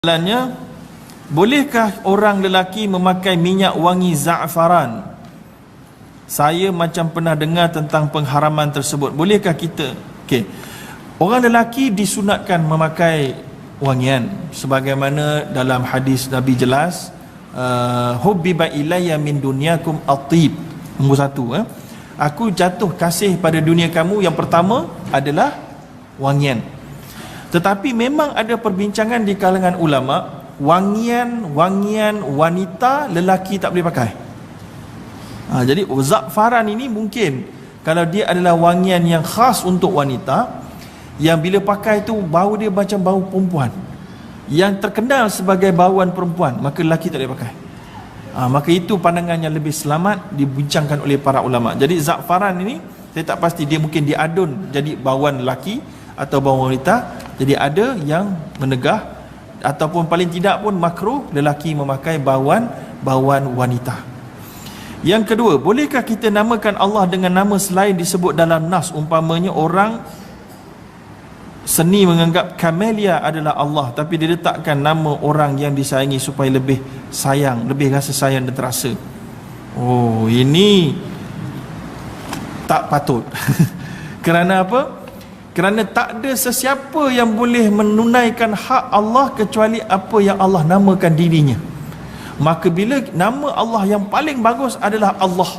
Soalannya, bolehkah orang lelaki memakai minyak wangi za'faran? Saya macam pernah dengar tentang pengharaman tersebut. Bolehkah kita? Okey. Orang lelaki disunatkan memakai wangian sebagaimana dalam hadis Nabi jelas, hubbiba ilayya min dunyakum at-tib. Nombor 1, aku jatuh kasih pada dunia kamu, yang pertama adalah wangian. Tetapi memang ada perbincangan di kalangan ulama, wangian wanita lelaki tak boleh pakai. Jadi za'faran ini mungkin kalau dia adalah wangian yang khas untuk wanita, yang bila pakai tu bau dia macam bau perempuan, yang terkenal sebagai bauan perempuan, maka lelaki tak boleh pakai. Maka itu pandangan yang lebih selamat dibincangkan oleh para ulama. Jadi za'faran ini saya tak pasti, dia mungkin diadun jadi bauan lelaki atau bauan wanita. Jadi ada yang menegah, ataupun paling tidak pun makruh lelaki memakai bauan wanita. Yang kedua, bolehkah kita namakan Allah dengan nama selain disebut dalam nas? Umpamanya orang seni menganggap Camellia adalah Allah, tapi dia letakkan nama orang yang disayangi supaya lebih sayang, lebih rasa sayang dan terasa. Oh, ini tak patut. Kerana apa? Kerana tak ada sesiapa yang boleh menunaikan hak Allah kecuali apa yang Allah namakan dirinya. Maka bila nama Allah yang paling bagus adalah Allah,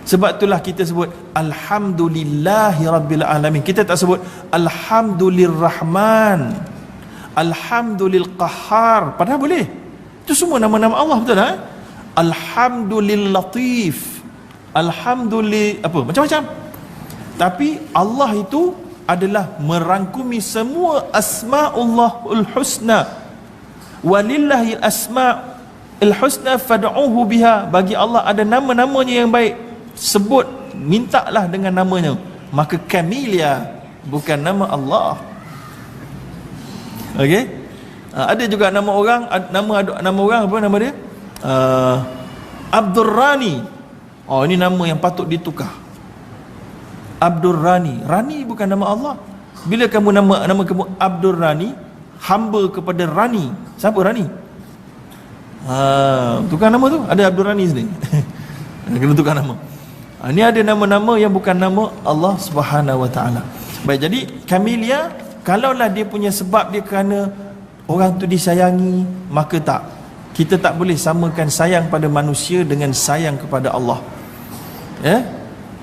sebab itulah kita sebut Alhamdulillahi Rabbil Alamin. Kita tak sebut Alhamdulillahirrahman, Alhamdulillahqahhar. Padahal boleh. Itu semua nama-nama Allah, betul tak? Alhamdulillatif, Alhamdulillah apa, macam-macam. Tapi Allah itu adalah merangkumi semua asma'ullahul husna. Walillahil asma'ul husna fad'uhu biha. Bagi Allah ada nama-namanya yang baik, sebut, mintalah dengan namanya. Maka Camellia bukan nama Allah. Okey? Ada juga nama orang, nama orang apa nama dia? Abdul Rani. Oh, ini nama yang patut ditukar. Abdul Rani. Rani bukan nama Allah. Bila kamu nama kamu Abdul Rani, hamba kepada Rani. Siapa Rani? Tukar nama tu. Ada Abdul Rani sini. Kena tukar nama. Ini ada nama-nama yang bukan nama Allah Subhanahu Wa Taala. Baik, jadi Camellia, kalaulah dia punya sebab dia kerana orang tu disayangi, maka tak. Kita tak boleh samakan sayang pada manusia dengan sayang kepada Allah.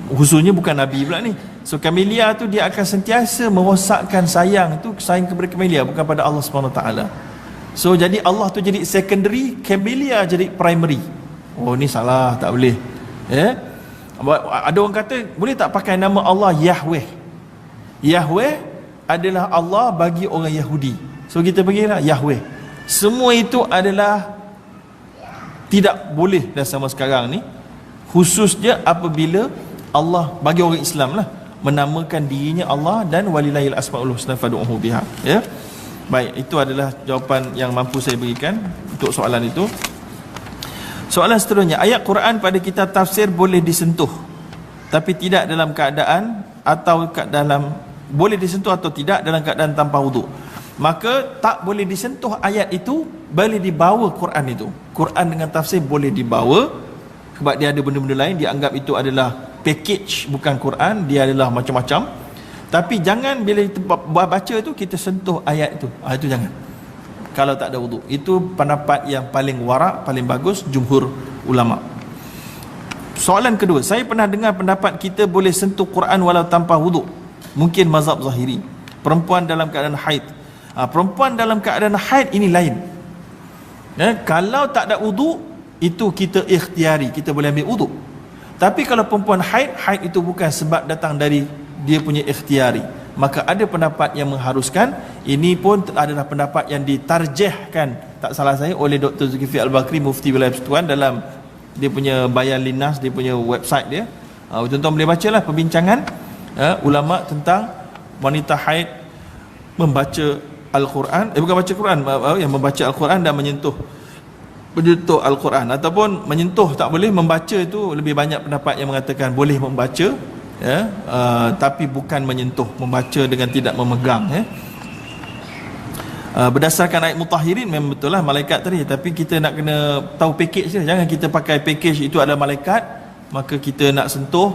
Khususnya bukan Nabi pula ni. So Camellia tu dia akan sentiasa merosakkan sayang tu, sayang kepada Camellia, bukan pada Allah SWT. So jadi Allah tu jadi secondary, Camellia jadi primary. Oh, ni salah, tak boleh. Ada orang kata boleh tak pakai nama Allah Yahweh? Yahweh adalah Allah bagi orang Yahudi. So kita panggillah Yahweh. Semua itu adalah tidak boleh dah sama sekarang ni, khususnya apabila Allah bagi orang Islam lah menamakan dirinya Allah dan walillahil asmaul husna fad'uhu biha. Baik, itu adalah jawapan yang mampu saya berikan untuk soalan itu. Soalan seterusnya, ayat Quran pada kitab tafsir boleh disentuh tapi tidak dalam keadaan atau dalam, boleh disentuh atau tidak dalam keadaan tanpa wuduk. Maka tak boleh disentuh ayat itu, boleh dibawa Quran itu. Quran dengan tafsir boleh dibawa sebab dia ada benda-benda lain, dianggap itu adalah package, bukan Quran, dia adalah macam-macam. Tapi jangan bila kita baca tu kita sentuh ayat itu. Itu jangan, kalau tak ada wuduk. Itu pendapat yang paling warak, paling bagus jumhur ulama. Soalan kedua, saya pernah dengar pendapat kita boleh sentuh Quran walau tanpa wuduk. Mungkin mazhab Zahiri. Perempuan dalam keadaan haid. Perempuan dalam keadaan haid ini lain. Kalau tak ada wuduk, itu kita ikhtiari, kita boleh ambil wuduk. Tapi kalau perempuan haid itu bukan sebab datang dari dia punya ikhtiari, maka ada pendapat yang mengharuskan. Ini pun adalah pendapat yang ditarjihkan, tak salah saya, oleh Dr. Zulkifli Al-Bakri, Mufti Wilayah Persekutuan, dalam dia punya Bayan Linnas, dia punya website dia. Tuan-tuan boleh bacalah perbincangan ulama tentang wanita haid membaca Al-Quran, bukan baca Quran, yang membaca Al-Quran dan menyentuh Al-Quran, ataupun menyentuh tak boleh, membaca itu lebih banyak pendapat yang mengatakan boleh membaca, tapi bukan menyentuh, membaca dengan tidak memegang. Berdasarkan ayat mutahirin memang betul lah malaikat tadi, tapi kita nak kena tahu package dia. Jangan kita pakai package itu adalah malaikat maka kita nak sentuh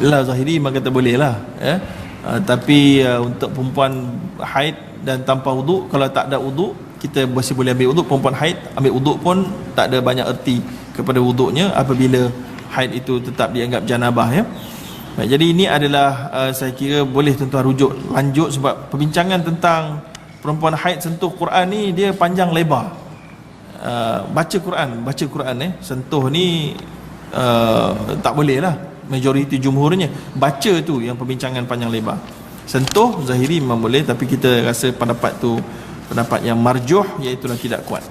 lah zahiri maka tak boleh lah ya. Tapi untuk perempuan haid dan tanpa wuduk, kalau tak ada wuduk kita masih boleh ambil wuduk. Perempuan haid ambil wuduk pun tak ada banyak erti kepada wuduknya apabila haid itu tetap dianggap janabah ya. Baik, jadi ini adalah saya kira boleh tuan-tuan rujuk lanjut, sebab perbincangan tentang perempuan haid sentuh Quran ni dia panjang lebar. Baca Quran sentuh ni tak boleh lah, majoriti jumhurnya baca tu yang perbincangan panjang lebar. Sentuh zahiri memang boleh, tapi kita rasa pendapat tu pendapat yang marjuh, iaitu tidak kuat.